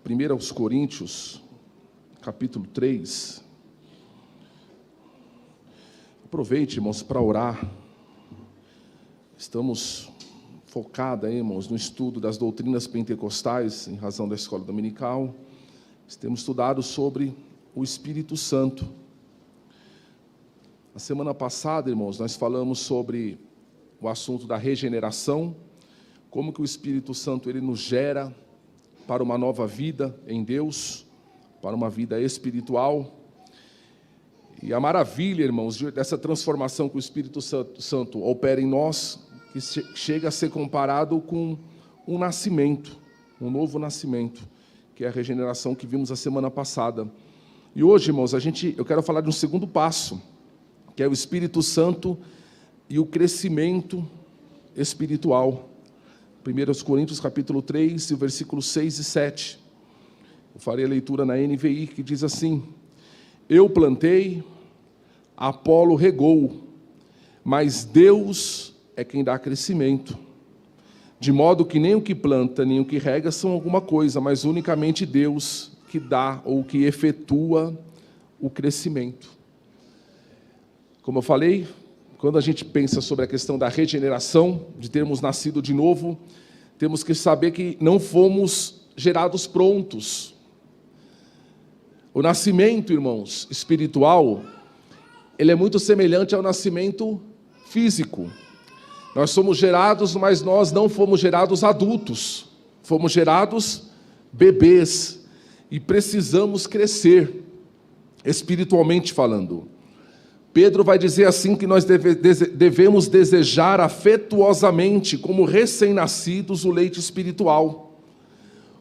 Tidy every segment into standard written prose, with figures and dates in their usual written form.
1 Coríntios, capítulo 3. Aproveite, irmãos, para orar. Estamos focados, irmãos, no estudo das doutrinas pentecostais, em razão da escola dominical. Temos estudado sobre o Espírito Santo. Na semana passada, irmãos, nós falamos sobre o assunto da regeneração, como que o Espírito Santo ele nos gera para uma nova vida em Deus, para uma vida espiritual. E a maravilha, irmãos, dessa transformação que o Espírito Santo opera em nós, que chega a ser comparado com um nascimento, um novo nascimento, que é a regeneração que vimos a semana passada. E hoje, irmãos, eu quero falar de um segundo passo, que é o Espírito Santo e o crescimento espiritual. 1 Coríntios capítulo 3, versículos 6 e 7. Eu farei a leitura na NVI, que diz assim: Eu plantei, Apolo regou, mas Deus é quem dá crescimento. De modo que nem o que planta, nem o que rega são alguma coisa, mas unicamente Deus que dá ou que efetua o crescimento. Como eu falei, quando a gente pensa sobre a questão da regeneração, de termos nascido de novo, temos que saber que não fomos gerados prontos. O nascimento, irmãos, espiritual, ele é muito semelhante ao nascimento físico. Nós somos gerados, mas nós não fomos gerados adultos. Fomos gerados bebês e precisamos crescer, espiritualmente falando. Pedro vai dizer assim que nós devemos desejar afetuosamente, como recém-nascidos, o leite espiritual.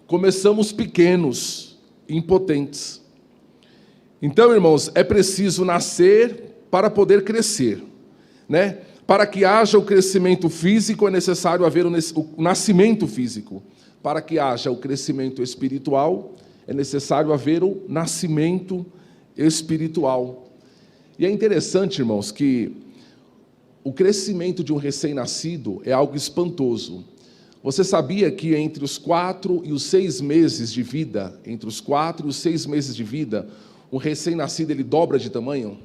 Começamos pequenos, impotentes. Então, irmãos, é preciso nascer para poder crescer, né? Para que haja o crescimento físico, é necessário haver o nascimento físico. Para que haja o crescimento espiritual, é necessário haver o nascimento espiritual. E é interessante, irmãos, que o crescimento de um recém-nascido é algo espantoso. Você sabia que entre os 4 e os 6 meses de vida, um recém-nascido ele dobra de tamanho?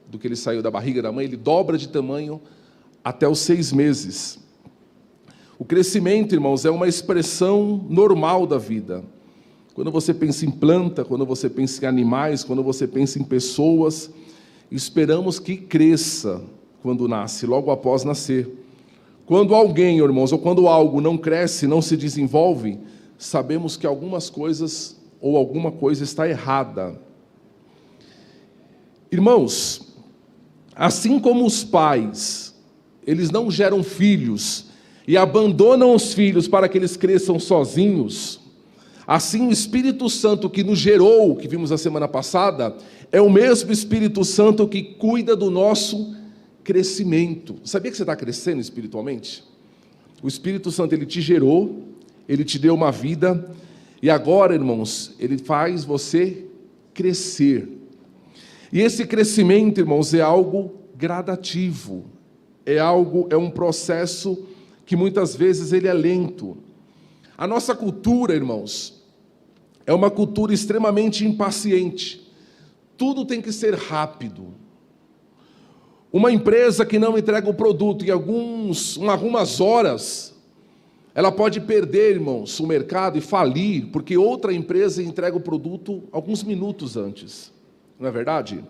Do que ele saiu da barriga da mãe, ele dobra de tamanho até os 6 meses. O crescimento, irmãos, é uma expressão normal da vida. Quando você pensa em planta, quando você pensa em animais, quando você pensa em pessoas, esperamos que cresça quando nasce, logo após nascer. Quando alguém, irmãos, ou quando algo não cresce, não se desenvolve, sabemos que algumas coisas ou alguma coisa está errada. Irmãos, assim como os pais, eles não geram filhos e abandonam os filhos para que eles cresçam sozinhos, assim o Espírito Santo que nos gerou, que vimos a semana passada, é o mesmo Espírito Santo que cuida do nosso crescimento. Sabia que você está crescendo espiritualmente? O Espírito Santo, ele te gerou, ele te deu uma vida, e agora, irmãos, ele faz você crescer. E esse crescimento, irmãos, é algo gradativo, é um processo que muitas vezes ele é lento. A nossa cultura, irmãos, é uma cultura extremamente impaciente. Tudo tem que ser rápido. Uma empresa que não entrega o produto em algumas horas, ela pode perder, irmãos, o mercado e falir, porque outra empresa entrega o produto alguns minutos antes. Não é verdade?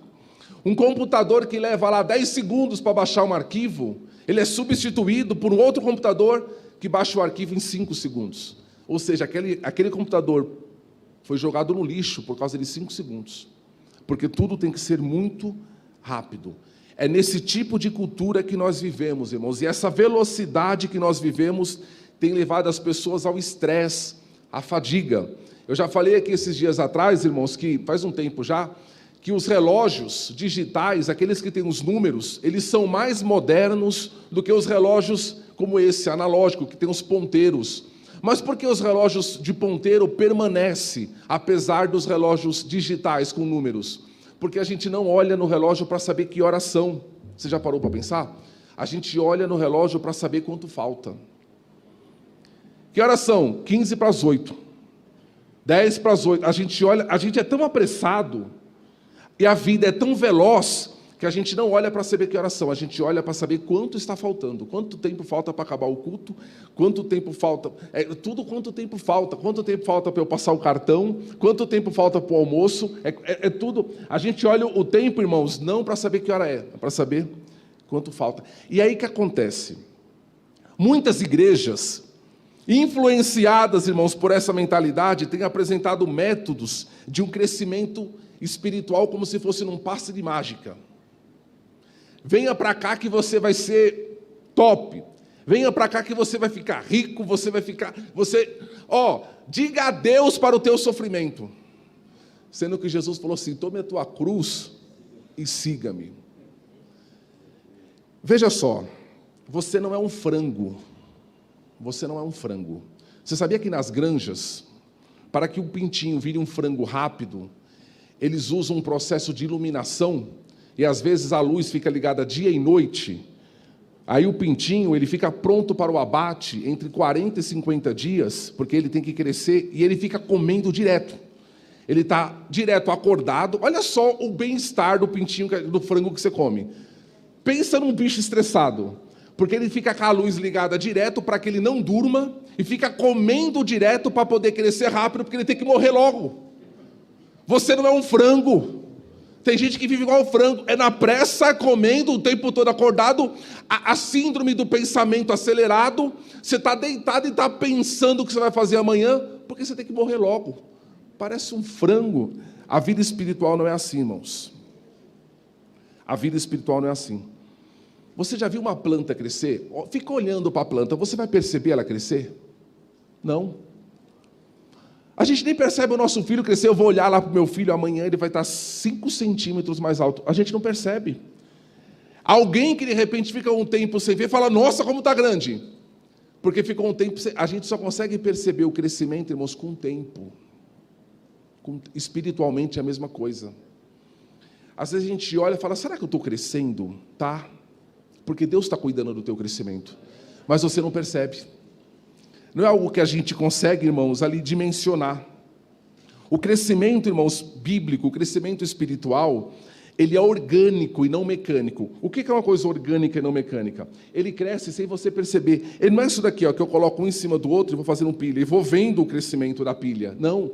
Um computador que leva lá 10 segundos para baixar um arquivo, ele é substituído por um outro computador que baixa o arquivo em 5 segundos. Ou seja, aquele computador foi jogado no lixo por causa de 5 segundos. Porque tudo tem que ser muito rápido. É nesse tipo de cultura que nós vivemos, irmãos. E essa velocidade que nós vivemos tem levado as pessoas ao estresse, à fadiga. Eu já falei aqui esses dias atrás, irmãos, que faz um tempo já, que os relógios digitais, aqueles que têm os números, eles são mais modernos do que os relógios como esse, analógico, que tem os ponteiros. Mas por que os relógios de ponteiro permanecem, apesar dos relógios digitais com números? Porque a gente não olha no relógio para saber que horas são. Você já parou para pensar? A gente olha no relógio para saber quanto falta. Que horas são? 7:45. 10 para as 8. A gente olha, a gente é tão apressado, e a vida é tão veloz, que a gente não olha para saber que horas são, a gente olha para saber quanto está faltando, quanto tempo falta para acabar o culto, quanto tempo falta, quanto tempo falta para eu passar o cartão, quanto tempo falta para o almoço, tudo. A gente olha o tempo, irmãos, não para saber que hora é para saber quanto falta. E aí que acontece? Muitas igrejas, influenciadas, irmãos, por essa mentalidade, têm apresentado métodos de um crescimento espiritual como se fosse num passe de mágica. Venha para cá que você vai ser top. Venha para cá que você vai ficar rico, diga adeus para o teu sofrimento. Sendo que Jesus falou assim: tome a tua cruz e siga-me. Veja só, você não é um frango. Você não é um frango. Você sabia que nas granjas, para que o pintinho vire um frango rápido, eles usam um processo de iluminação, e às vezes a luz fica ligada dia e noite. Aí o pintinho, ele fica pronto para o abate entre 40 e 50 dias, porque ele tem que crescer, e ele fica comendo direto. Ele está direto acordado. Olha só o bem-estar do pintinho, do frango que você come. Pensa num bicho estressado, porque ele fica com a luz ligada direto para que ele não durma, e fica comendo direto para poder crescer rápido, porque ele tem que morrer logo. Você não é um frango. Tem gente que vive igual o frango, é na pressa, comendo o tempo todo acordado, a síndrome do pensamento acelerado. Você está deitado e está pensando o que você vai fazer amanhã, porque você tem que morrer logo. Parece um frango. A vida espiritual não é assim, irmãos. A vida espiritual não é assim. Você já viu uma planta crescer? Fica olhando para a planta, você vai perceber ela crescer? Não. A gente nem percebe o nosso filho crescer. Eu vou olhar lá para o meu filho, amanhã ele vai estar 5 centímetros mais alto. A gente não percebe. Alguém que de repente fica um tempo sem ver, fala: nossa, como está grande. Porque ficou um tempo, a gente só consegue perceber o crescimento, irmãos, com o tempo. Espiritualmente é a mesma coisa. Às vezes a gente olha e fala: será que eu estou crescendo? Tá. Porque Deus está cuidando do teu crescimento. Mas você não percebe. Não é algo que a gente consegue, irmãos, ali dimensionar. O crescimento, irmãos, bíblico, o crescimento espiritual, ele é orgânico e não mecânico. O que é uma coisa orgânica e não mecânica? Ele cresce sem você perceber. Ele não é isso daqui, ó, que eu coloco um em cima do outro e vou fazendo pilha, e vou vendo o crescimento da pilha. Não,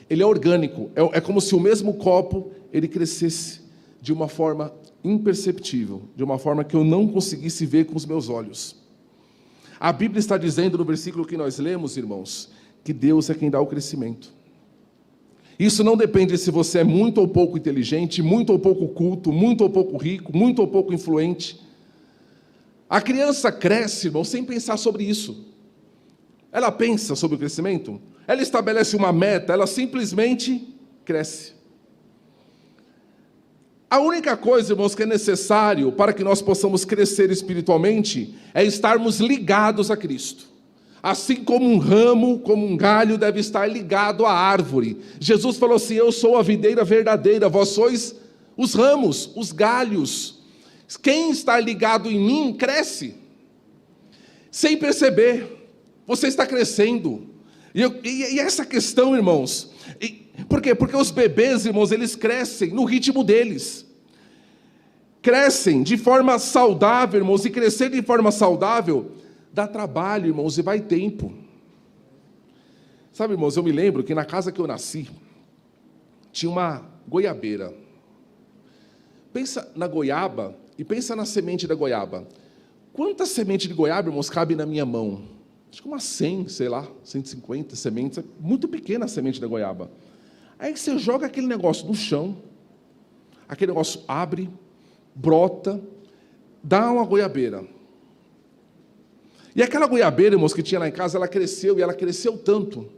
ele é orgânico. É como se o mesmo copo, ele crescesse de uma forma imperceptível, de uma forma que eu não conseguisse ver com os meus olhos. A Bíblia está dizendo no versículo que nós lemos, irmãos, que Deus é quem dá o crescimento. Isso não depende se você é muito ou pouco inteligente, muito ou pouco culto, muito ou pouco rico, muito ou pouco influente. A criança cresce, irmão, sem pensar sobre isso. Ela pensa sobre o crescimento, ela estabelece uma meta, ela simplesmente cresce. A única coisa, irmãos, que é necessário para que nós possamos crescer espiritualmente é estarmos ligados a Cristo. Assim como um ramo, como um galho deve estar ligado à árvore. Jesus falou assim: eu sou a videira verdadeira, vós sois os ramos, os galhos. Quem está ligado em mim, cresce. Sem perceber, você está crescendo. E essa questão, irmãos... Por quê? Porque os bebês, irmãos, eles crescem no ritmo deles. Crescem de forma saudável, irmãos, e crescer de forma saudável dá trabalho, irmãos, e vai tempo. Sabe, irmãos, eu me lembro que na casa que eu nasci, tinha uma goiabeira. Pensa na goiaba e pensa na semente da goiaba. Quantas sementes de goiaba, irmãos, cabem na minha mão? Acho que umas 100, sei lá, 150 sementes. Muito pequena a semente da goiaba. Aí você joga aquele negócio no chão, aquele negócio abre, brota, dá uma goiabeira. E aquela goiabeira, irmãos, que tinha lá em casa, ela cresceu, e ela cresceu tanto,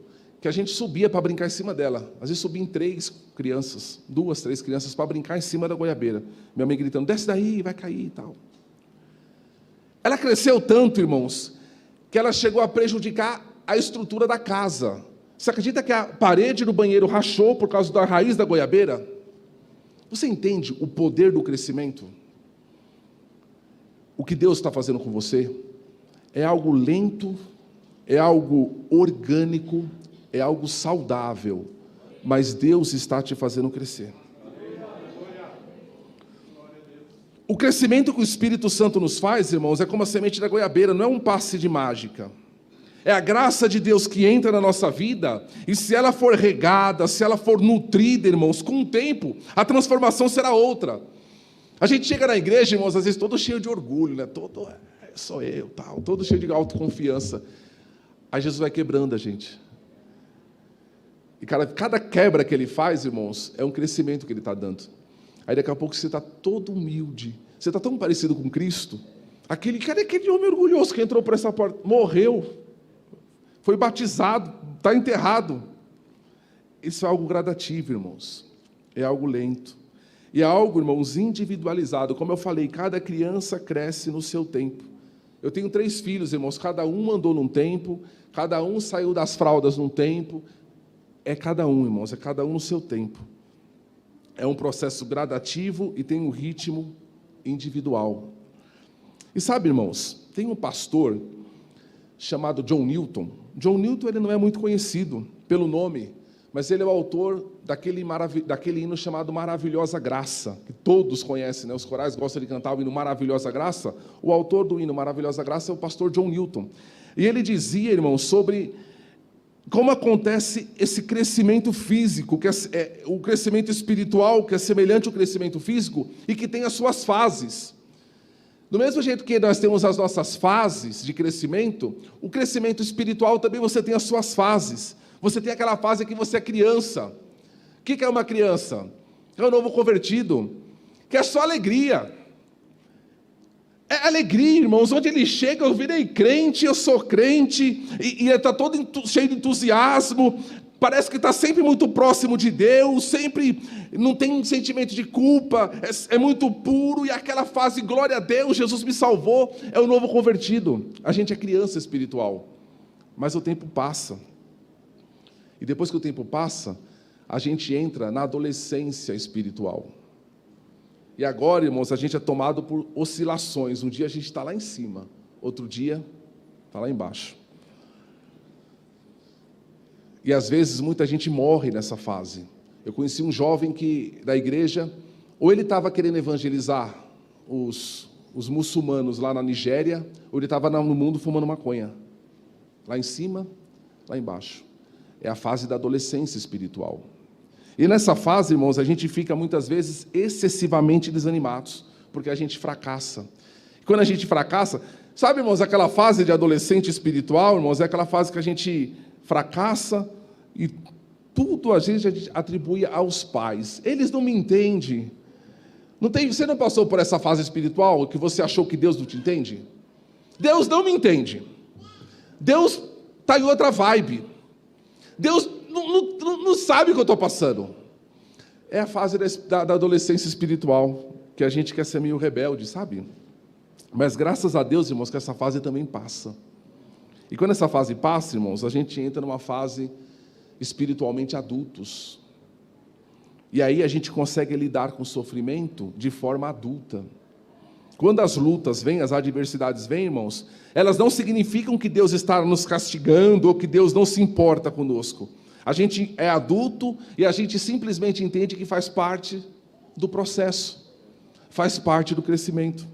que a gente subia para brincar em cima dela. Às vezes subia em 3 crianças, 2, 3 crianças, para brincar em cima da goiabeira. Minha mãe gritando: desce daí, vai cair e tal. Ela cresceu tanto, irmãos, que ela chegou a prejudicar a estrutura da casa. Você acredita que a parede do banheiro rachou por causa da raiz da goiabeira? Você entende o poder do crescimento? O que Deus está fazendo com você é algo lento, é algo orgânico, é algo saudável, mas Deus está te fazendo crescer. O crescimento que o Espírito Santo nos faz, irmãos, é como a semente da goiabeira, não é um passe de mágica. É a graça de Deus que entra na nossa vida, e se ela for regada, se ela for nutrida, irmãos, com o tempo, a transformação será outra. A gente chega na igreja, irmãos, às vezes todo cheio de orgulho, né? Sou eu, tal, todo cheio de autoconfiança. Aí Jesus vai quebrando a gente. E cada quebra que ele faz, irmãos, é um crescimento que ele está dando. Aí daqui a pouco você está todo humilde, você está tão parecido com Cristo. Cadê aquele homem orgulhoso que entrou por essa porta? Morreu, foi batizado, está enterrado. Isso é algo gradativo, irmãos. É algo lento. E é algo, irmãos, individualizado. Como eu falei, cada criança cresce no seu tempo. Eu tenho 3 filhos, irmãos, cada um andou num tempo, cada um saiu das fraldas num tempo. É cada um, irmãos, é cada um no seu tempo. É um processo gradativo e tem um ritmo individual. E sabe, irmãos, tem um pastor chamado John Newton. John Newton, ele não é muito conhecido pelo nome, mas ele é o autor daquele hino chamado Maravilhosa Graça, que todos conhecem, né? Os corais gostam de cantar o hino Maravilhosa Graça. O autor do hino Maravilhosa Graça é o pastor John Newton. E ele dizia, irmãos, sobre como acontece esse crescimento físico, que é o crescimento espiritual, que é semelhante ao crescimento físico, e que tem as suas fases. Do mesmo jeito que nós temos as nossas fases de crescimento, o crescimento espiritual também você tem as suas fases. Você tem aquela fase que você é criança. O que é uma criança? É um novo convertido, que é só alegria. É alegria, irmãos, onde ele chega, eu virei crente, eu sou crente, e ele está todo cheio de entusiasmo, parece que está sempre muito próximo de Deus, sempre não tem sentimento de culpa, é muito puro, e aquela fase, glória a Deus, Jesus me salvou, é o novo convertido. A gente é criança espiritual, mas o tempo passa, e depois que o tempo passa, a gente entra na adolescência espiritual. E agora, irmãos, a gente é tomado por oscilações. Um dia a gente está lá em cima, outro dia está lá embaixo. E às vezes muita gente morre nessa fase. Eu conheci um jovem da igreja, ou ele estava querendo evangelizar os muçulmanos lá na Nigéria, ou ele estava no mundo fumando maconha. Lá em cima, lá embaixo. É a fase da adolescência espiritual. E nessa fase, irmãos, a gente fica muitas vezes excessivamente desanimados, porque a gente fracassa. E quando a gente fracassa, sabe, irmãos, aquela fase de adolescente espiritual, irmãos, é aquela fase que a gente fracassa e tudo a gente atribui aos pais. Eles não me entendem. Você não passou por essa fase espiritual que você achou que Deus não te entende? Deus não me entende. Deus está em outra vibe. Deus não sabe o que eu estou passando. É a fase da adolescência espiritual, que a gente quer ser meio rebelde, sabe? Mas graças a Deus, irmãos, que essa fase também passa. E quando essa fase passa, irmãos, a gente entra numa fase espiritualmente adultos. E aí a gente consegue lidar com o sofrimento de forma adulta. Quando as lutas vêm, as adversidades vêm, irmãos, elas não significam que Deus está nos castigando ou que Deus não se importa conosco. A gente é adulto e a gente simplesmente entende que faz parte do processo, faz parte do crescimento.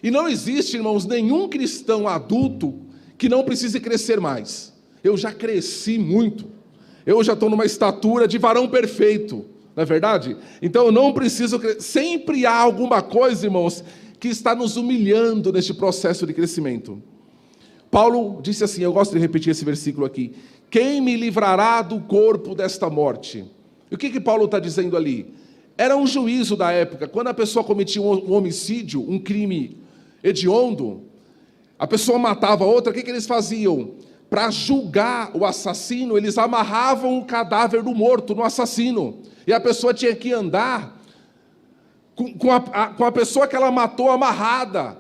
E não existe, irmãos, nenhum cristão adulto que não precise crescer mais. Eu já cresci muito, eu já estou numa estatura de varão perfeito, não é verdade? Então eu não preciso crescer. Sempre há alguma coisa, irmãos, que está nos humilhando neste processo de crescimento. Paulo disse assim, eu gosto de repetir esse versículo aqui: quem me livrará do corpo desta morte? E o que Paulo está dizendo ali? Era um juízo da época. Quando a pessoa cometia um homicídio, um crime hediondo, a pessoa matava a outra, o que eles faziam? Para julgar o assassino, eles amarravam o cadáver do morto no assassino. E a pessoa tinha que andar com a pessoa que ela matou amarrada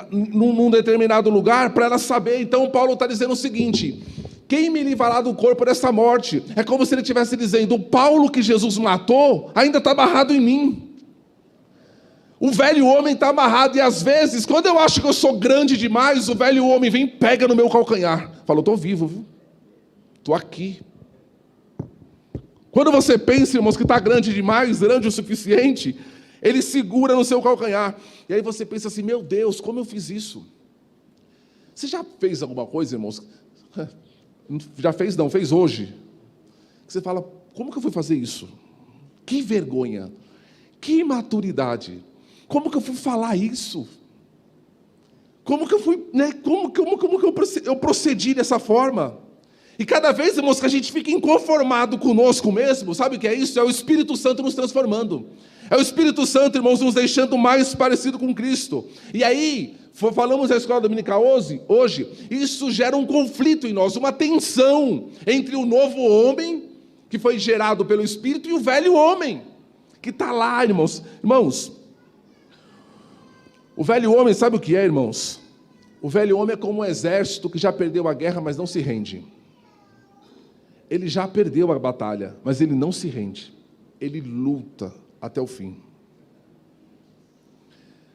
num determinado lugar para ela saber. Então Paulo está dizendo o seguinte: quem me livrará do corpo dessa morte? É como se ele estivesse dizendo, o Paulo que Jesus matou ainda está amarrado em mim. O velho homem está amarrado, e às vezes, quando eu acho que eu sou grande demais, o velho homem vem e pega no meu calcanhar. Fala, eu estou vivo, viu? estou aqui. Quando você pensa, irmãos, que está grande demais, grande o suficiente, Ele segura no seu calcanhar. E aí você pensa assim, meu Deus, como eu fiz isso? Você já fez alguma coisa, irmãos? Já fez? Não, fez hoje. Você fala, como que eu fui fazer isso? Que vergonha, que imaturidade. Como que eu fui falar isso? Como que eu fui, né? Como que eu procedi dessa forma? E cada vez, irmãos, que a gente fica inconformado conosco mesmo, sabe o que é isso? É o Espírito Santo nos transformando. É o Espírito Santo, irmãos, nos deixando mais parecido com Cristo. E aí, falamos da escola dominical hoje, isso gera um conflito em nós, uma tensão entre o novo homem, que foi gerado pelo Espírito, e o velho homem, que está lá, irmãos. Irmãos, o velho homem, sabe o que é, irmãos? O velho homem é como um exército que já perdeu a guerra, mas não se rende. Ele já perdeu a batalha, mas ele não se rende. Ele luta até o fim.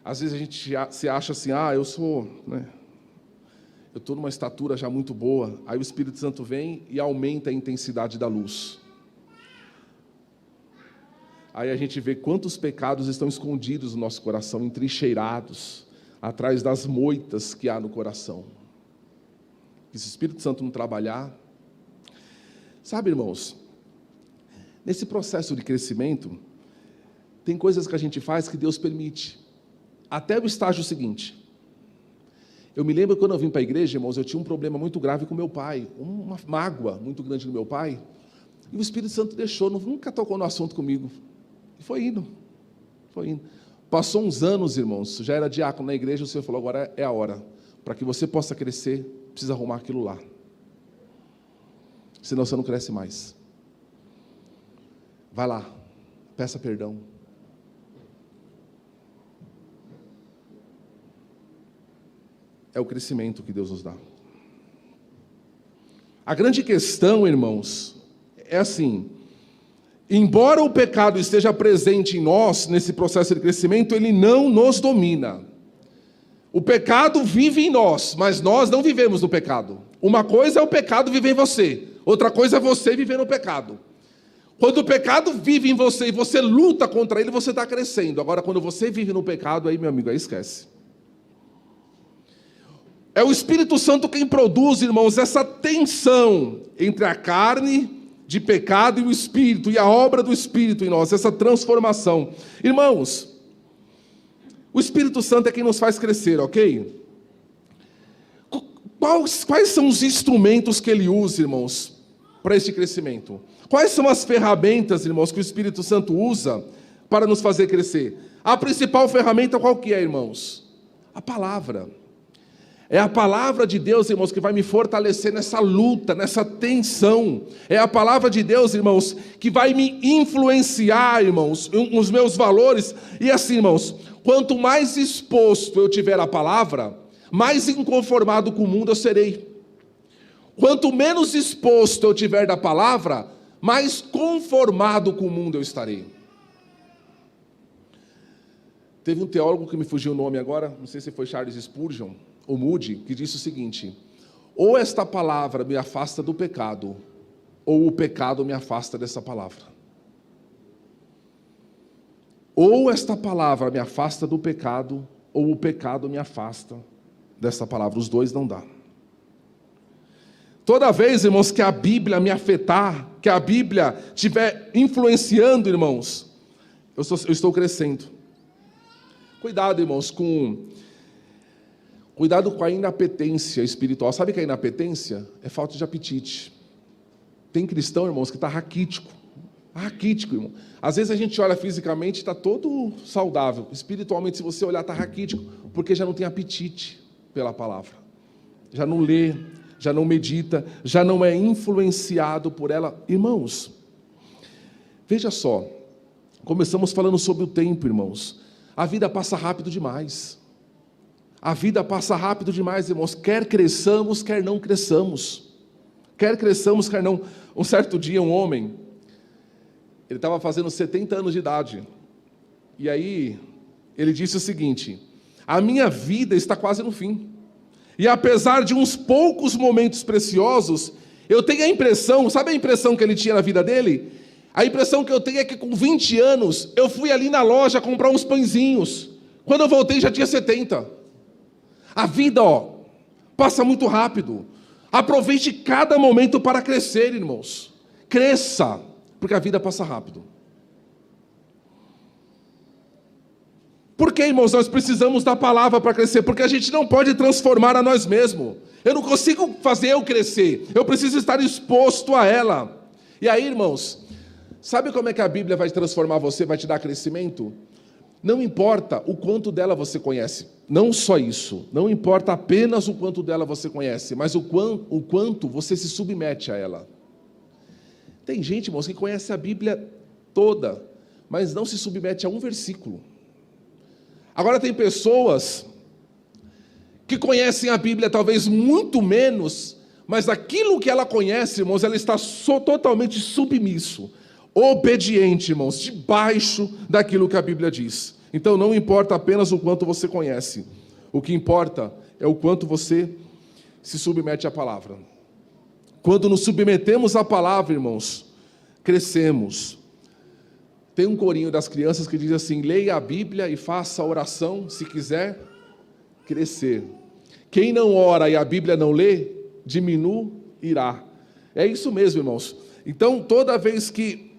Às vezes a gente se acha assim, eu estou numa estatura já muito boa. Aí o Espírito Santo vem e aumenta a intensidade da luz. Aí a gente vê quantos pecados estão escondidos no nosso coração, entrincheirados, atrás das moitas que há no coração. E se o Espírito Santo não trabalhar... Sabe, irmãos, nesse processo de crescimento, tem coisas que a gente faz que Deus permite, até o estágio seguinte. Eu me lembro que quando eu vim para a igreja, irmãos, eu tinha um problema muito grave com meu pai, uma mágoa muito grande no meu pai, e o Espírito Santo deixou, nunca tocou no assunto comigo, e foi indo. Passou uns anos, irmãos, já era diácono na igreja, o Senhor falou, agora é a hora, para que você possa crescer, precisa arrumar aquilo lá. Senão você não cresce mais. Vai lá, peça perdão. É o crescimento que Deus nos dá. A grande questão, irmãos, é assim, embora o pecado esteja presente em nós, nesse processo de crescimento, ele não nos domina. O pecado vive em nós, mas nós não vivemos no pecado. Uma coisa é o pecado viver em você, outra coisa é você viver no pecado. Quando o pecado vive em você e você luta contra ele, você está crescendo. Agora, quando você vive no pecado, aí, meu amigo, aí esquece. É o Espírito Santo quem produz, irmãos, essa tensão entre a carne de pecado e o Espírito, e a obra do Espírito em nós, essa transformação. Irmãos, o Espírito Santo é quem nos faz crescer, ok? Quais são os instrumentos que ele usa, irmãos, para esse crescimento? Quais são as ferramentas, irmãos, que o Espírito Santo usa para nos fazer crescer? A principal ferramenta qual que é, irmãos? A palavra. É a palavra de Deus, irmãos, que vai me fortalecer nessa luta, nessa tensão. É a palavra de Deus, irmãos, que vai me influenciar, irmãos, os meus valores. E assim, irmãos, quanto mais exposto eu tiver à palavra, mais inconformado com o mundo eu serei. Quanto menos exposto eu tiver da palavra, mais conformado com o mundo eu estarei. Teve um teólogo que me fugiu o nome agora, não sei se foi Charles Spurgeon ou Moody, que disse o seguinte: ou esta palavra me afasta do pecado, ou o pecado me afasta dessa palavra. Ou esta palavra me afasta do pecado, ou o pecado me afasta dessa palavra. Os dois não dá. Toda vez, irmãos, que a Bíblia me afetar, que a Bíblia estiver influenciando, irmãos, eu estou crescendo. Cuidado, irmãos, cuidado com a inapetência espiritual. Sabe o que é inapetência? É falta de apetite. Tem cristão, irmãos, que está raquítico. Raquítico, irmão. Às vezes a gente olha fisicamente e está todo saudável. Espiritualmente, se você olhar, está raquítico, porque já não tem apetite pela palavra. Já não lê, já não medita, já não é influenciado por ela. Irmãos, veja só, começamos falando sobre o tempo, irmãos. A vida passa rápido demais. A vida passa rápido demais, irmãos. Quer cresçamos, quer não cresçamos. Quer cresçamos, quer não. Um certo dia, um homem, ele estava fazendo 70 anos de idade. E aí, ele disse o seguinte: a minha vida está quase no fim. E apesar de uns poucos momentos preciosos, Eu tenho a impressão, sabe a impressão que ele tinha na vida dele? A impressão que eu tenho é que com 20 anos, eu fui ali na loja comprar uns pãezinhos. Quando eu voltei já tinha 70. A vida, passa muito rápido. Aproveite cada momento para crescer, irmãos. Cresça, porque a vida passa rápido. Por que, irmãos, nós precisamos da palavra para crescer? Porque a gente não pode transformar a nós mesmos. Eu não consigo fazer eu crescer. Eu preciso estar exposto a ela. E aí, irmãos, sabe como é que a Bíblia vai transformar você, vai te dar crescimento? Não importa o quanto dela você conhece. Não só isso. Não importa apenas o quanto dela você conhece, mas o quanto você se submete a ela. Tem gente, irmãos, que conhece a Bíblia toda, mas não se submete a um versículo. Agora tem pessoas que conhecem a Bíblia talvez muito menos, mas aquilo que ela conhece, irmãos, ela está totalmente submisso, obediente, irmãos, debaixo daquilo que a Bíblia diz. Então não importa apenas o quanto você conhece, o que importa é o quanto você se submete à palavra. Quando nos submetemos à palavra, irmãos, crescemos. Tem um corinho das crianças que diz assim: leia a Bíblia e faça a oração se quiser crescer. Quem não ora e a Bíblia não lê, diminuirá. É isso mesmo, irmãos. Então, toda vez que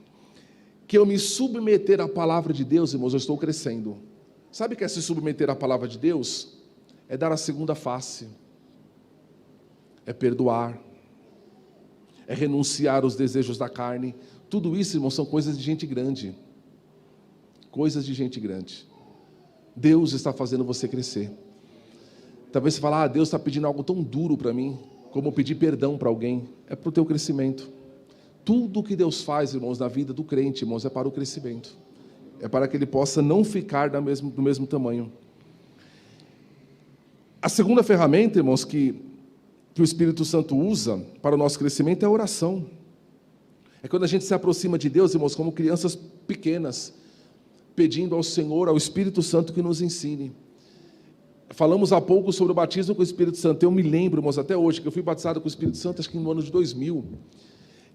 eu me submeter à palavra de Deus, irmãos, eu estou crescendo. Sabe o que é se submeter à palavra de Deus? É dar a segunda face. É perdoar. É renunciar aos desejos da carne. Tudo isso, irmãos, são coisas de gente grande. Coisas de gente grande. Deus está fazendo você crescer. Talvez você fale: Deus está pedindo algo tão duro para mim, como pedir perdão para alguém. É para o teu crescimento. Tudo que Deus faz, irmãos, na vida do crente, irmãos, é para o crescimento. É para que ele possa não ficar do mesmo tamanho. A segunda ferramenta, irmãos, que o Espírito Santo usa para o nosso crescimento é a oração. É quando a gente se aproxima de Deus, irmãos, como crianças pequenas, pedindo ao Senhor, ao Espírito Santo que nos ensine. Falamos há pouco sobre o batismo com o Espírito Santo. Eu me lembro, irmãos, até hoje, que eu fui batizado com o Espírito Santo, acho que no ano de 2000.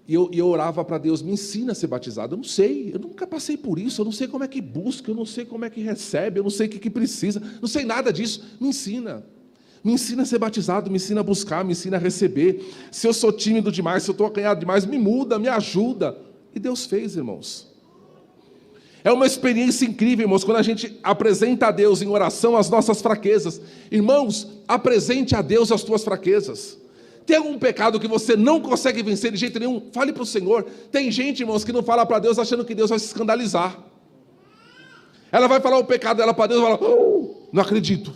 E eu orava para Deus: me ensina a ser batizado. Eu não sei, eu nunca passei por isso, eu não sei como é que busca, eu não sei como é que recebe, eu não sei o que precisa, não sei nada disso. Me ensina. Me ensina a ser batizado, me ensina a buscar, me ensina a receber. Se eu sou tímido demais, se eu estou acanhado demais, me muda, me ajuda. E Deus fez, irmãos. É uma experiência incrível, irmãos, quando a gente apresenta a Deus em oração as nossas fraquezas. Irmãos, apresente a Deus as tuas fraquezas. Tem algum pecado que você não consegue vencer de jeito nenhum? Fale para o Senhor. Tem gente, irmãos, que não fala para Deus achando que Deus vai se escandalizar. Ela vai falar o pecado dela para Deus e fala: não acredito.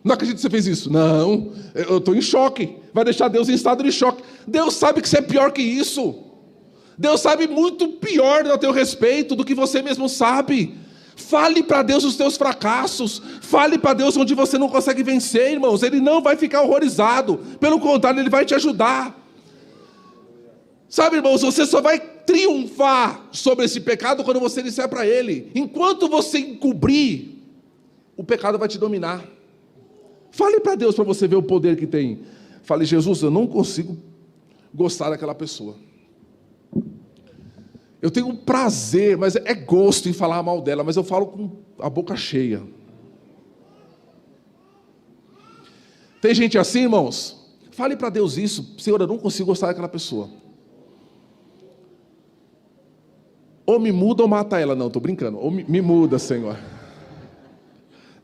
Não acredito que você fez isso. Não, eu estou em choque. Vai deixar Deus em estado de choque. Deus sabe que você é pior que isso. Deus sabe muito pior a teu respeito do que você mesmo sabe. Fale para Deus os teus fracassos. Fale para Deus onde você não consegue vencer, irmãos. Ele não vai ficar horrorizado. Pelo contrário, Ele vai te ajudar. Sabe, irmãos, você só vai triunfar sobre esse pecado quando você disser para Ele. Enquanto você encobrir, o pecado vai te dominar. Fale para Deus para você ver o poder que tem. Fale: Jesus, eu não consigo gostar daquela pessoa. Eu tenho um prazer, mas é gosto em falar mal dela, mas eu falo com a boca cheia. Tem gente assim, irmãos? Fale para Deus isso: Senhor, eu não consigo gostar daquela pessoa. Ou me muda ou mata ela. Não, estou brincando. Ou me muda, Senhor.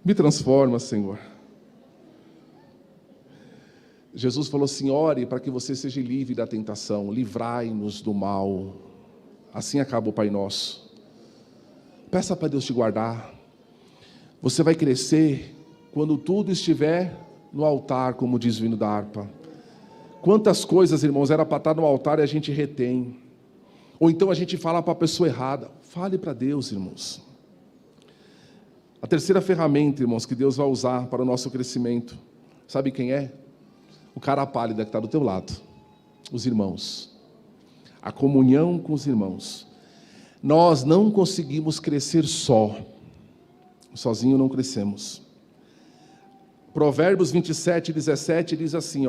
Me transforma, Senhor. Jesus falou assim: ore para que você seja livre da tentação, livrai-nos do mal. Assim acaba o Pai Nosso. Peça para Deus te guardar. Você vai crescer quando tudo estiver no altar, como diz o hino da harpa. Quantas coisas, irmãos, era para estar no altar e a gente retém. Ou então a gente fala para a pessoa errada. Fale para Deus, irmãos. A terceira ferramenta, irmãos, que Deus vai usar para o nosso crescimento, sabe quem é? O cara pálido que está do teu lado. Os irmãos. A comunhão com os irmãos. Nós não conseguimos crescer só. Sozinho não crescemos. Provérbios 27, 17 diz assim: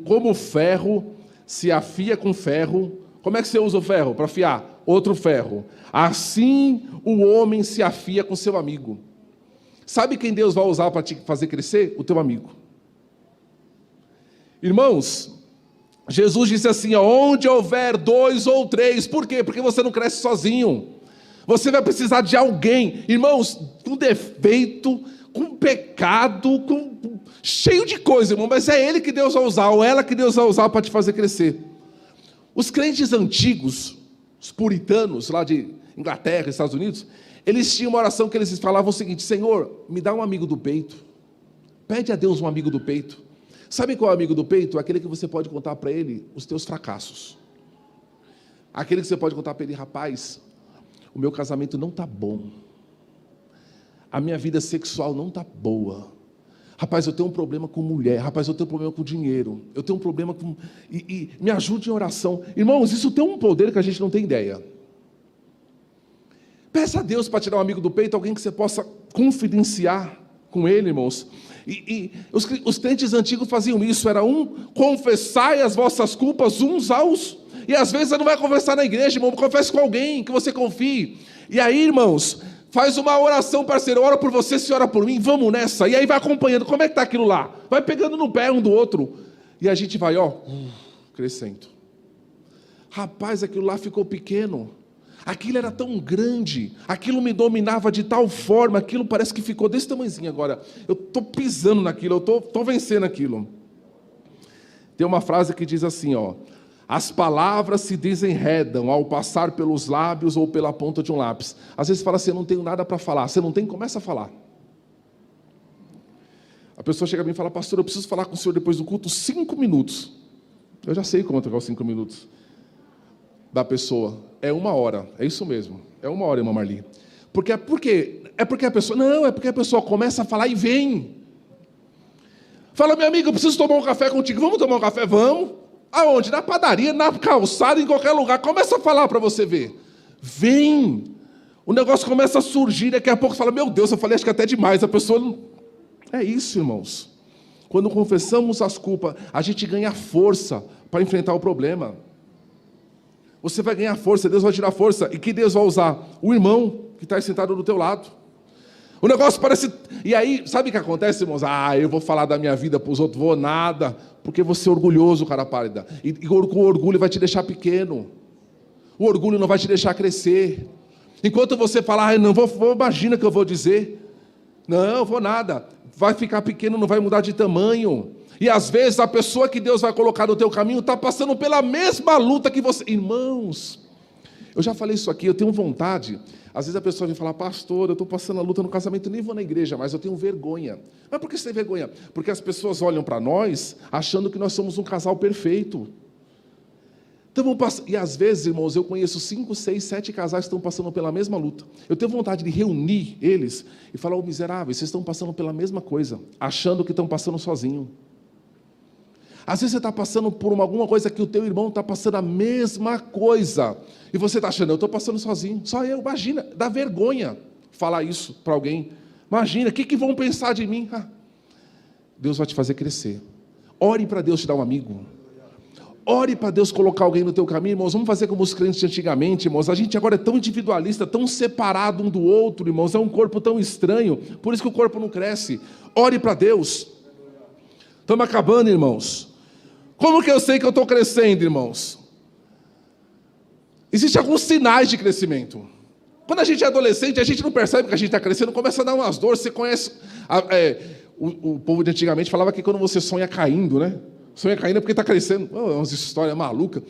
como o ferro se afia com ferro. Como é que você usa o ferro? Para afiar outro ferro. Assim o homem se afia com seu amigo. Sabe quem Deus vai usar para te fazer crescer? O teu amigo. Irmãos, Jesus disse assim, onde houver 2 ou 3, por quê? Porque você não cresce sozinho. Você vai precisar de alguém, irmãos, com defeito, com pecado, cheio de coisa, irmão, mas é ele que Deus vai usar, ou ela que Deus vai usar para te fazer crescer. Os crentes antigos, os puritanos lá de Inglaterra, Estados Unidos, eles tinham uma oração que eles falavam o seguinte, Senhor, me dá um amigo do peito, pede a Deus um amigo do peito. Sabe qual é o amigo do peito? Aquele que você pode contar para ele os teus fracassos. Aquele que você pode contar para ele, rapaz, o meu casamento não está bom. A minha vida sexual não está boa. Rapaz, eu tenho um problema com mulher. Rapaz, eu tenho um problema com dinheiro. Eu tenho um problema com... E me ajude em oração. Irmãos, isso tem um poder que a gente não tem ideia. Peça a Deus para tirar um amigo do peito, alguém que você possa confidenciar com ele, irmãos. Os crentes antigos faziam isso, era confessai as vossas culpas uns aos... E às vezes você não vai conversar na igreja, irmão, confesse com alguém que você confie. E aí, irmãos, faz uma oração, parceiro, ora por você, se ora por mim, vamos nessa. E aí vai acompanhando, como é que está aquilo lá? Vai pegando no pé um do outro. E a gente vai, crescendo. Rapaz, aquilo lá ficou pequeno. Aquilo era tão grande, aquilo me dominava de tal forma, aquilo parece que ficou desse tamanhozinho agora. Eu estou pisando naquilo, eu estou vencendo aquilo. Tem uma frase que diz assim, as palavras se desenredam ao passar pelos lábios ou pela ponta de um lápis. Às vezes você fala assim, eu não tenho nada para falar. Você não tem, começa a falar. A pessoa chega a mim e fala, pastor, eu preciso falar com o senhor depois do culto 5 minutos. Eu já sei quanto é os 5 minutos da pessoa. É 1 hora, é isso mesmo. É 1 hora, irmã Marli. Por quê? É porque a pessoa... Não, é porque a pessoa começa a falar e vem. Fala, meu amigo, eu preciso tomar um café contigo. Vamos tomar um café? Vamos. Aonde? Na padaria, na calçada, em qualquer lugar. Começa a falar para você ver. Vem. O negócio começa a surgir. Daqui a pouco você fala, meu Deus, eu falei acho que até demais. A pessoa não... É isso, irmãos. Quando confessamos as culpas, a gente ganha força para enfrentar o problema. Você vai ganhar força, Deus vai tirar força. E que Deus vai usar? O irmão que está sentado do teu lado. O negócio parece... E aí, sabe o que acontece, irmãos? Eu vou falar da minha vida para os outros, vou nada. Porque você é orgulhoso, cara pálida. E com o orgulho vai te deixar pequeno. O orgulho não vai te deixar crescer. Enquanto você falar, não vou, imagina que eu vou dizer. Não, vou nada. Vai ficar pequeno, não vai mudar de tamanho. E às vezes a pessoa que Deus vai colocar no teu caminho está passando pela mesma luta que você. Irmãos, eu já falei isso aqui, eu tenho vontade. Às vezes a pessoa vem falar, pastor, eu estou passando a luta no casamento, nem vou na igreja, mas eu tenho vergonha. Mas por que você tem vergonha? Porque as pessoas olham para nós achando que nós somos um casal perfeito. Então, e às vezes, irmãos, eu conheço 5, 6, 7 casais que estão passando pela mesma luta. Eu tenho vontade de reunir eles e falar, miseráveis, vocês estão passando pela mesma coisa, achando que estão passando sozinho. Às vezes você está passando por alguma coisa que o teu irmão está passando a mesma coisa. E você está achando, eu estou passando sozinho. Só eu, imagina, dá vergonha falar isso para alguém. Imagina, o que vão pensar de mim? Deus vai te fazer crescer. Ore para Deus te dar um amigo. Ore para Deus colocar alguém no teu caminho, irmãos. Vamos fazer como os crentes de antigamente, irmãos. A gente agora é tão individualista, tão separado um do outro, irmãos. É um corpo tão estranho, por isso que o corpo não cresce. Ore para Deus. Estamos acabando, irmãos. Como que eu sei que eu estou crescendo, irmãos? Existem alguns sinais de crescimento. Quando a gente é adolescente, a gente não percebe que a gente está crescendo, começa a dar umas dores. Você conhece... o povo de antigamente falava que quando você sonha caindo, né? Sonha caindo é porque está crescendo. É umas histórias malucas.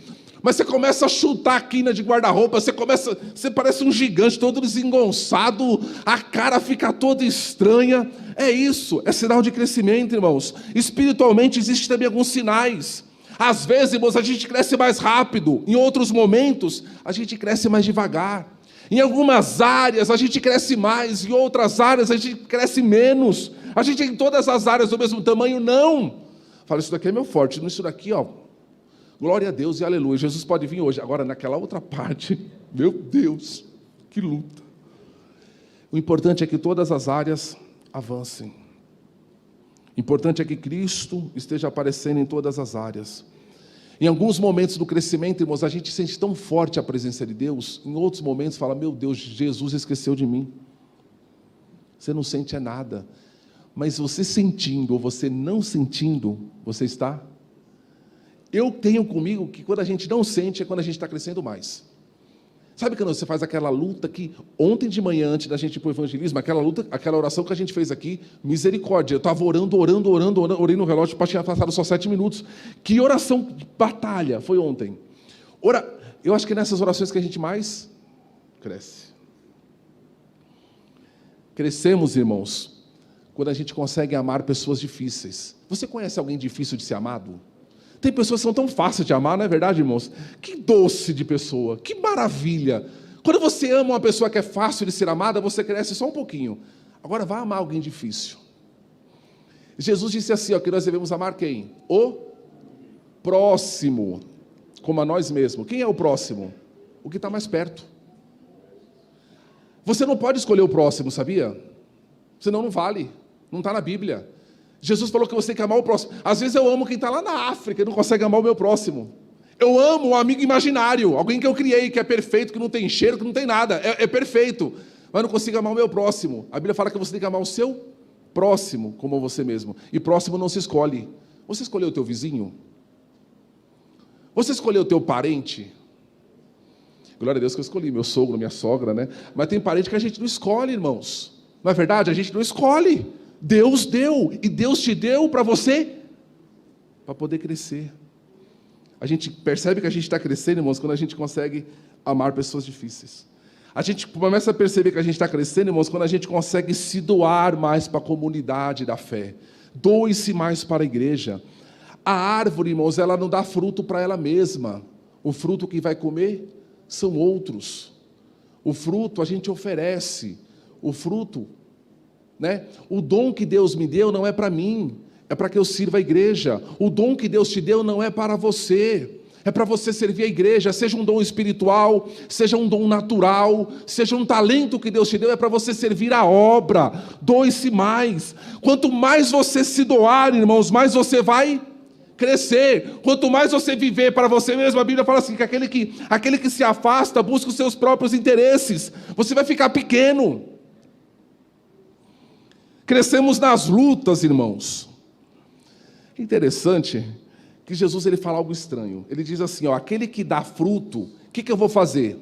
Mas você começa a chutar a quina de guarda-roupa, você parece um gigante todo desengonçado, a cara fica toda estranha. É isso, é sinal de crescimento, irmãos. Espiritualmente existem também alguns sinais. Às vezes, irmãos, a gente cresce mais rápido. Em outros momentos, a gente cresce mais devagar. Em algumas áreas, a gente cresce mais. Em outras áreas, a gente cresce menos. A gente tem todas as áreas do mesmo tamanho? Não. Fala, isso daqui é meu forte. Isso daqui, glória a Deus e aleluia. Jesus pode vir hoje. Agora, naquela outra parte, meu Deus, que luta. O importante é que todas as áreas avancem. O importante é que Cristo esteja aparecendo em todas as áreas. Em alguns momentos do crescimento, irmãos, a gente sente tão forte a presença de Deus, em outros momentos fala, meu Deus, Jesus esqueceu de mim. Você não sente nada, mas você sentindo ou você não sentindo, você está. Eu tenho comigo que quando a gente não sente é quando a gente está crescendo mais. Sabe quando você faz aquela luta que ontem de manhã, antes da gente ir para o evangelismo, aquela luta, aquela oração que a gente fez aqui, misericórdia, eu estava orando, orei no relógio, para tinha passado só 7 minutos. Que oração de batalha foi ontem. Eu acho que é nessas orações que a gente mais cresce. Crescemos, irmãos, quando a gente consegue amar pessoas difíceis. Você conhece alguém difícil de ser amado? Tem pessoas que são tão fáceis de amar, não é verdade, irmãos? Que doce de pessoa, que maravilha. Quando você ama uma pessoa que é fácil de ser amada, você cresce só um pouquinho. Agora vai amar alguém difícil. Jesus disse assim, ó, que nós devemos amar quem? O próximo, como a nós mesmos. Quem é o próximo? O que está mais perto. Você não pode escolher o próximo, sabia? Senão não vale, não está na Bíblia. Jesus falou que você tem que amar o próximo. Às vezes eu amo quem está lá na África e não consegue amar o meu próximo. Eu amo um amigo imaginário, alguém que eu criei, que é perfeito, que não tem cheiro, que não tem nada, é perfeito, mas não consigo amar o meu próximo. A Bíblia fala que você tem que amar o seu próximo, como você mesmo. E próximo não se escolhe. Você escolheu o teu vizinho? Você escolheu o teu parente? Glória a Deus que eu escolhi, meu sogro, minha sogra, né? Mas tem parente que a gente não escolhe, irmãos. Não é verdade? A gente não escolhe. Deus deu, e Deus te deu para você, para poder crescer. A gente percebe que a gente está crescendo, irmãos, quando a gente consegue amar pessoas difíceis. A gente começa a perceber que a gente está crescendo, irmãos, quando a gente consegue se doar mais para a comunidade da fé. Doe-se mais para a igreja. A árvore, irmãos, ela não dá fruto para ela mesma. O fruto que vai comer são outros. O fruto a gente oferece. O fruto, né? O dom que Deus me deu não é para mim, é para que eu sirva a igreja. O dom que Deus te deu não é para você, é para você servir a igreja. Seja um dom espiritual, seja um dom natural, seja um talento que Deus te deu, é para você servir a obra. Doe-se mais. Quanto mais você se doar, irmãos, mais você vai crescer. Quanto mais você viver para você mesmo, a Bíblia fala assim, que aquele que se afasta busca os seus próprios interesses. Você vai ficar pequeno. Crescemos nas lutas, irmãos. Interessante que Jesus ele fala algo estranho. Ele diz assim, ó, aquele que dá fruto, o que eu vou fazer?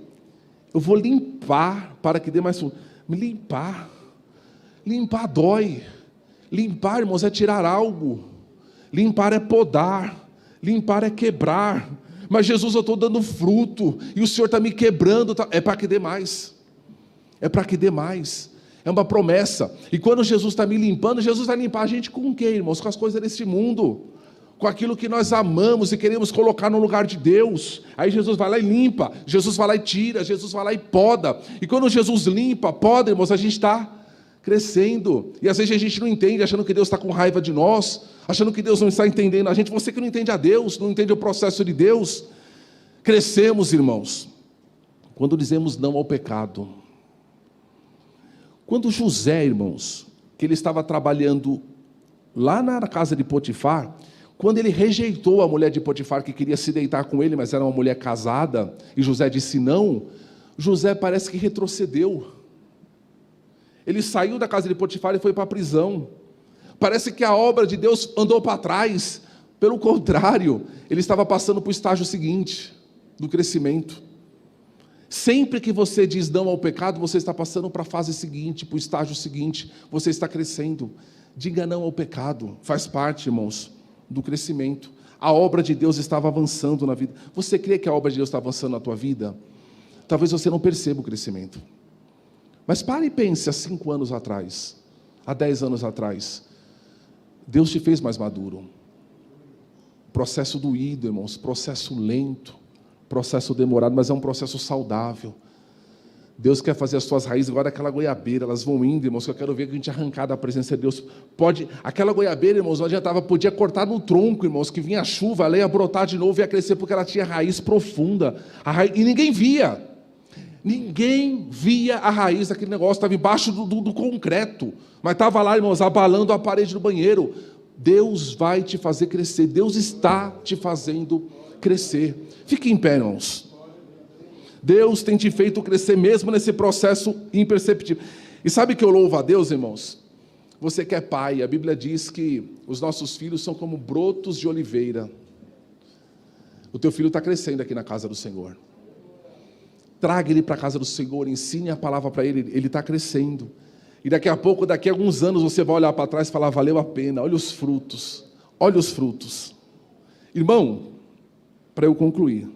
Eu vou limpar para que dê mais fruto. Me limpar. Limpar dói. Limpar, irmãos, é tirar algo. Limpar é podar. Limpar é quebrar. Mas Jesus, eu estou dando fruto e o Senhor está me quebrando. É para que dê mais. É para que dê mais. É uma promessa. E quando Jesus está me limpando, Jesus vai limpar a gente com o quê, irmãos? Com as coisas desse mundo. Com aquilo que nós amamos e queremos colocar no lugar de Deus. Aí Jesus vai lá e limpa. Jesus vai lá e tira. Jesus vai lá e poda. E quando Jesus limpa, poda, irmãos, a gente está crescendo. E às vezes a gente não entende, achando que Deus está com raiva de nós. Achando que Deus não está entendendo a gente. Você que não entende a Deus, não entende o processo de Deus. Crescemos, irmãos, quando dizemos não ao pecado. Quando José, irmãos, que ele estava trabalhando lá na casa de Potifar, quando ele rejeitou a mulher de Potifar que queria se deitar com ele, mas era uma mulher casada, e José disse não, José parece que retrocedeu. Ele saiu da casa de Potifar e foi para a prisão. Parece que a obra de Deus andou para trás. Pelo contrário, ele estava passando para o estágio seguinte, do crescimento. Sempre que você diz não ao pecado, você está passando para a fase seguinte, para o estágio seguinte, você está crescendo. Diga não ao pecado, faz parte, irmãos, do crescimento. A obra de Deus estava avançando na vida. Você crê que a obra de Deus está avançando na tua vida? Talvez você não perceba o crescimento. Mas pare e pense, há 5 anos atrás, há 10 anos atrás, Deus te fez mais maduro. Processo doído, irmãos, processo lento, processo demorado, mas é um processo saudável. Deus quer fazer as tuas raízes, agora aquela goiabeira, elas vão indo, irmãos, que eu quero ver que a gente arrancar da presença de Deus. Aquela goiabeira, irmãos, não adiantava, podia cortar no tronco, irmãos, que vinha a chuva, ela ia brotar de novo, ia crescer, porque ela tinha raiz profunda, e ninguém via a raiz daquele negócio, estava embaixo do concreto, mas estava lá, irmãos, abalando a parede do banheiro. Deus vai te fazer crescer, Deus está te fazendo crescer. Fique em pé, irmãos. Deus tem te feito crescer mesmo nesse processo imperceptível. E sabe que eu louvo a Deus, irmãos? Você que é pai, a Bíblia diz que os nossos filhos são como brotos de oliveira. O teu filho está crescendo aqui na casa do Senhor. Traga ele para a casa do Senhor, ensine a palavra para ele, ele está crescendo. E daqui a pouco, daqui a alguns anos, você vai olhar para trás e falar, valeu a pena, olha os frutos, olha os frutos. Irmão, para eu concluir,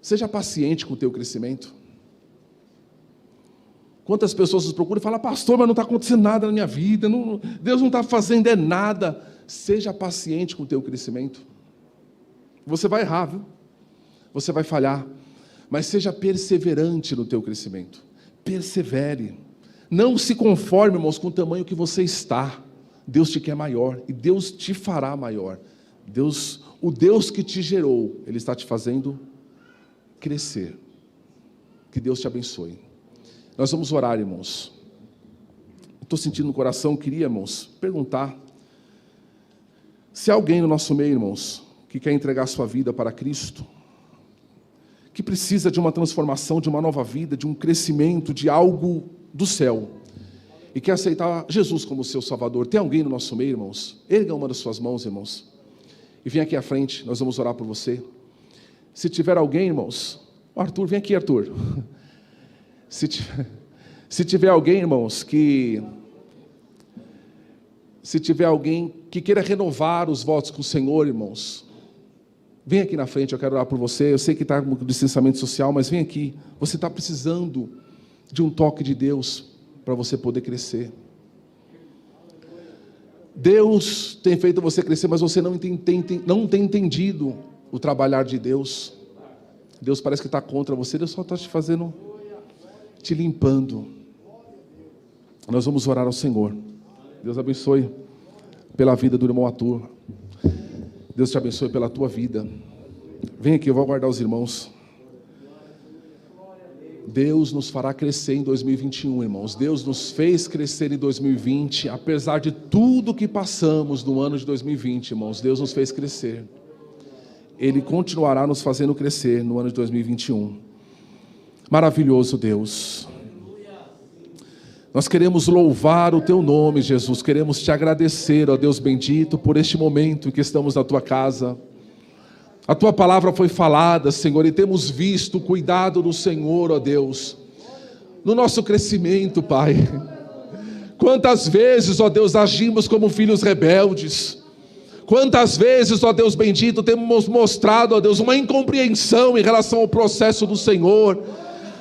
seja paciente com o teu crescimento. Quantas pessoas nos procuram e falam, pastor, mas não está acontecendo nada na minha vida, Deus não está fazendo nada. Seja paciente com o teu crescimento. Você vai errar, viu? Você vai falhar, mas seja perseverante no teu crescimento. Persevere. Não se conforme, irmãos, com o tamanho que você está. Deus te quer maior e Deus te fará maior. O Deus que te gerou, Ele está te fazendo crescer. Que Deus te abençoe. Nós vamos orar, irmãos. Estou sentindo no coração, queria, irmãos, perguntar se há alguém no nosso meio, irmãos, que quer entregar sua vida para Cristo, que precisa de uma transformação, de uma nova vida, de um crescimento, de algo do céu, e quer aceitar Jesus como seu Salvador. Tem alguém no nosso meio, irmãos? Erga uma das suas mãos, irmãos, e vem aqui à frente, nós vamos orar por você. Se tiver alguém, irmãos, Arthur, vem aqui, Arthur. Se tiver alguém, irmãos, se tiver alguém que queira renovar os votos com o Senhor, irmãos, vem aqui na frente, eu quero orar por você. Eu sei que está com distanciamento social, mas vem aqui. Você está precisando de um toque de Deus para você poder crescer. Deus tem feito você crescer, mas você não tem entendido o trabalhar de Deus. Deus parece que está contra você. Deus só está te limpando. Nós vamos orar ao Senhor. Deus abençoe pela vida do irmão Arthur. Deus te abençoe pela tua vida. Vem aqui, eu vou aguardar os irmãos. Deus nos fará crescer em 2021, irmãos. Deus nos fez crescer em 2020, apesar de tudo que passamos no ano de 2020, irmãos. Deus nos fez crescer. Ele continuará nos fazendo crescer no ano de 2021. Maravilhoso Deus. Nós queremos louvar o teu nome, Jesus. Queremos te agradecer, ó Deus bendito, por este momento em que estamos na tua casa. A tua palavra foi falada, Senhor, e temos visto o cuidado do Senhor, ó Deus, no nosso crescimento, Pai. Quantas vezes, ó Deus, agimos como filhos rebeldes. Quantas vezes, ó Deus bendito, temos mostrado, ó Deus, uma incompreensão em relação ao processo do Senhor.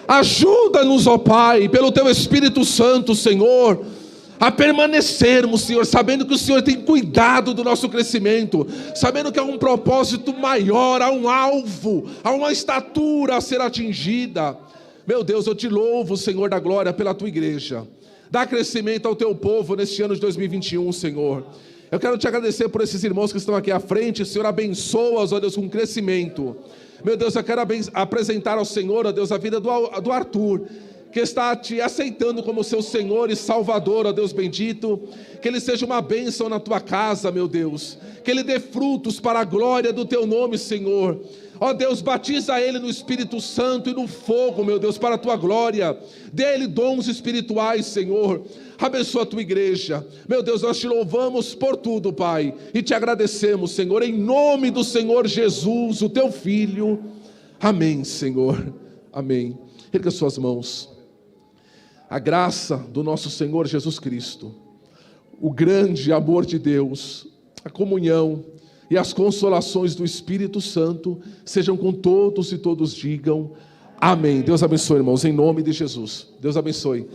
Ajuda-nos, ó Pai, pelo Teu Espírito Santo, Senhor, a permanecermos, Senhor, sabendo que o Senhor tem cuidado do nosso crescimento, sabendo que há um propósito maior, há um alvo, há uma estatura a ser atingida. Meu Deus, eu te louvo, Senhor da glória, pela Tua igreja. Dá crescimento ao Teu povo neste ano de 2021, Senhor. Eu quero te agradecer por esses irmãos que estão aqui à frente. Senhor, abençoa-os, ó Deus, com crescimento. Meu Deus, eu quero apresentar ao Senhor, ó Deus, a vida do Arthur, que está te aceitando como seu Senhor e Salvador, ó Deus bendito. Que ele seja uma bênção na tua casa, meu Deus. Que ele dê frutos para a glória do teu nome, Senhor. Ó Deus, batiza ele no Espírito Santo e no fogo, meu Deus, para a tua glória. Dê a ele dons espirituais, Senhor. Abençoa a tua igreja. Meu Deus, nós te louvamos por tudo, Pai, e te agradecemos, Senhor, em nome do Senhor Jesus, o teu Filho. Amém, Senhor. Amém. Erga suas mãos. A graça do nosso Senhor Jesus Cristo, o grande amor de Deus, a comunhão e as consolações do Espírito Santo sejam com todos e todos digam amém. Deus abençoe, irmãos, em nome de Jesus. Deus abençoe.